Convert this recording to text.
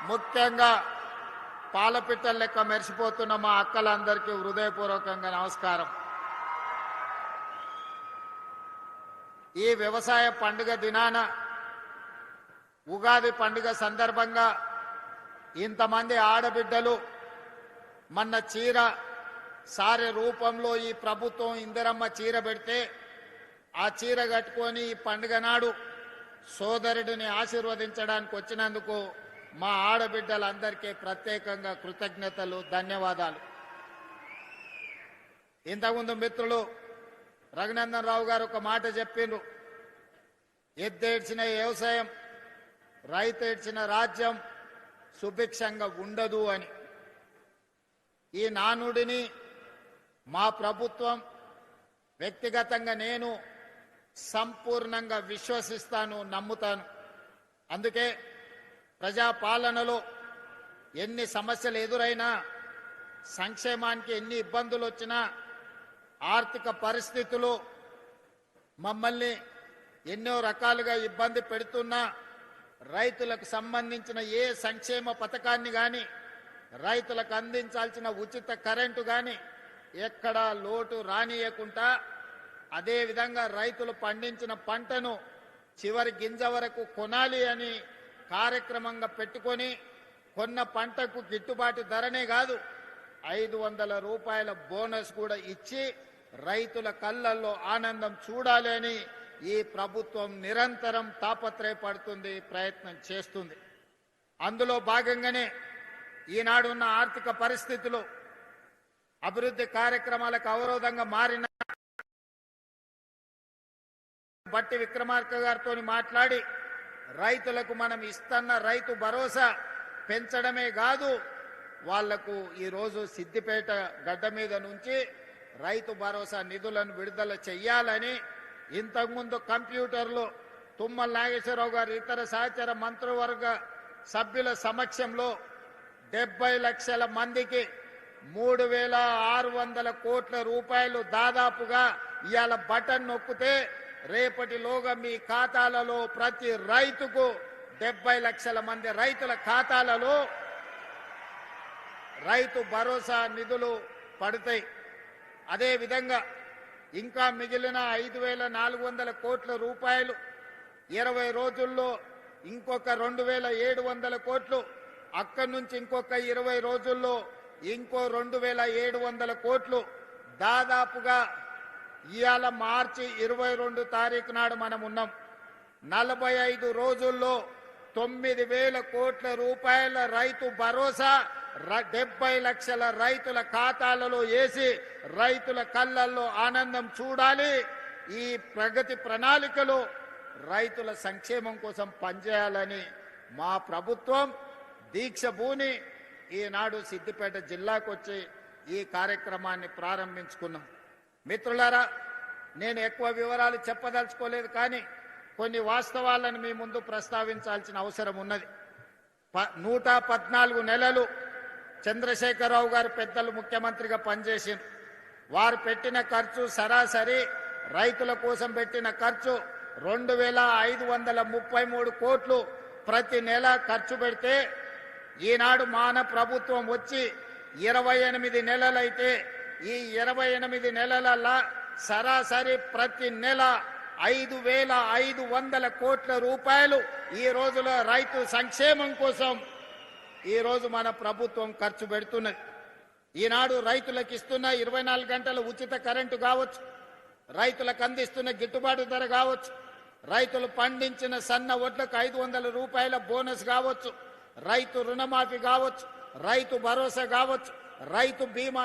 ముఖ్యంగా పాలపిట్టల లెక్క మెరిసిపోతున్న మా అక్కలందరికీ హృదయపూర్వకంగా నమస్కారం. ఈ వ్యవసాయ పండుగ దినాన ఉగాది పండుగ సందర్భంగా ఇంతమంది ఆడబిడ్డలు మొన్న చీర సారె రూపంలో ఈ ప్రభుత్వం ఇందిరమ్మ చీర పెడితే ఆ చీర కట్టుకొని ఈ పండుగ నాడు సోదరుడిని ఆశీర్వదించడానికి వచ్చినందుకు మా ఆడబిడ్డలందరికీ ప్రత్యేకంగా కృతజ్ఞతలు, ధన్యవాదాలు. ఇంతకుముందు మిత్రులు రఘునందన్ రావు గారు ఒక మాట చెప్పిండ్రు, ఎద్దేడ్చిన వ్యవసాయం రైతేడ్చిన రాజ్యం సుభిక్షంగా ఉండదు అని. ఈ నానుడిని మా ప్రభుత్వం, వ్యక్తిగతంగా నేను సంపూర్ణంగా విశ్వసిస్తాను, నమ్ముతాను. అందుకే ప్రజాపాలనలో ఎన్ని సమస్యలు ఎదురైనా, సంక్షేమానికి ఎన్ని ఇబ్బందులు వచ్చినా, ఆర్థిక పరిస్థితులు మమ్మల్ని ఎన్నో రకాలుగా ఇబ్బంది పెడుతున్నా, రైతులకు సంబంధించిన ఏ సంక్షేమ పథకాన్ని కానీ, రైతులకు అందించాల్సిన ఉచిత కరెంటు కానీ ఎక్కడా లోటు రానియకుండా, అదేవిధంగా రైతులు పండించిన పంటను చివరి గింజ వరకు కొనాలి అని కార్యక్రమంగా పెట్టుకొని, కొన్న పంటకు గిట్టుబాటు ధరనే కాదు 500 రూపాయల బోనస్ కూడా ఇచ్చి రైతుల కళ్ళల్లో ఆనందం చూడాలి అని ఈ ప్రభుత్వం నిరంతరం తాపత్రయపడుతుంది, ప్రయత్నం చేస్తుంది. అందులో భాగంగానే ఈనాడున్న ఆర్థిక పరిస్థితులు అభివృద్ధి కార్యక్రమాలకు అవరోధంగా మారిన బట్టి విక్రమార్క గారితో మాట్లాడి రైతులకు మనం ఇస్తున్న రైతు భరోసా పెంచడమే కాదు, వాళ్లకు ఈరోజు సిద్దిపేట గడ్డ మీద నుంచి రైతు భరోసా నిధులను విడుదల చెయ్యాలని ఇంతకుముందు కంప్యూటర్లో తుమ్మల నాగేశ్వరరావు గారు ఇతర సహచర మంత్రివర్గ సభ్యుల సమక్షంలో 70 లక్షల మందికి 3600 కోట్ల రూపాయలు దాదాపుగా ఇవాళ బటన్ నొక్కితే రేపటిలోగా మీ ఖాతాలలో ప్రతి రైతుకు 70 లక్షల మంది రైతుల ఖాతాలలో రైతు భరోసా నిధులు పడతాయి. అదేవిధంగా ఇంకా మిగిలిన 5400 కోట్ల రూపాయలు 20 రోజుల్లో ఇంకొక 2700 కోట్లు, అక్కడి నుంచి ఇంకొక 20 రోజుల్లో ఇంకో 2700 కోట్లు, దాదాపుగా ఇవాళ మార్చి 22 తారీఖు నాడు మనం ఉన్నాం. 45 రోజుల్లో 9000 కోట్ల రూపాయల రైతు భరోసా 70 లక్షల రైతుల ఖాతాలలో వేసి రైతుల కళ్ళల్లో ఆనందం చూడాలి. ఈ ప్రగతి ప్రణాళికలో రైతుల సంక్షేమం కోసం పనిచేయాలని మా ప్రభుత్వం దీక్ష భూని ఈనాడు సిద్దిపేట జిల్లాకు వచ్చి ఈ కార్యక్రమాన్ని ప్రారంభించుకున్నాం. మిత్రులారా, నేను ఎక్కువ వివరాలు చెప్పదలుచుకోలేదు, కానీ కొన్ని వాస్తవాలను మీ ముందు ప్రస్తావించాల్సిన అవసరం ఉన్నది. 114 నెలలు చంద్రశేఖరరావు గారు పెద్దలు ముఖ్యమంత్రిగా పనిచేసింది. వారు పెట్టిన ఖర్చు సరాసరి రైతుల కోసం పెట్టిన ఖర్చు 2533 కోట్లు ప్రతి నెల ఖర్చు పెడితే, ఈనాడు మాన ప్రభుత్వం వచ్చి 28 నెలలైతే ఈ 28 నెలల సరాసరి ప్రతి నెల 5500 కోట్ల రూపాయలు ఈ రోజులో రైతు సంక్షేమం కోసం ఈ రోజు మన ప్రభుత్వం ఖర్చు పెడుతున్నది. ఈనాడు రైతులకు ఇస్తున్న 24 గంటల ఉచిత కరెంటు కావచ్చు, రైతులకు అందిస్తున్న గిట్టుబాటు ధర కావచ్చు, రైతులు పండించిన సన్న వడ్లకు 500 రూపాయల బోనస్ కావచ్చు, రైతు రుణమాఫీ కావచ్చు, రైతు భరోసా కావచ్చు, రైతు బీమా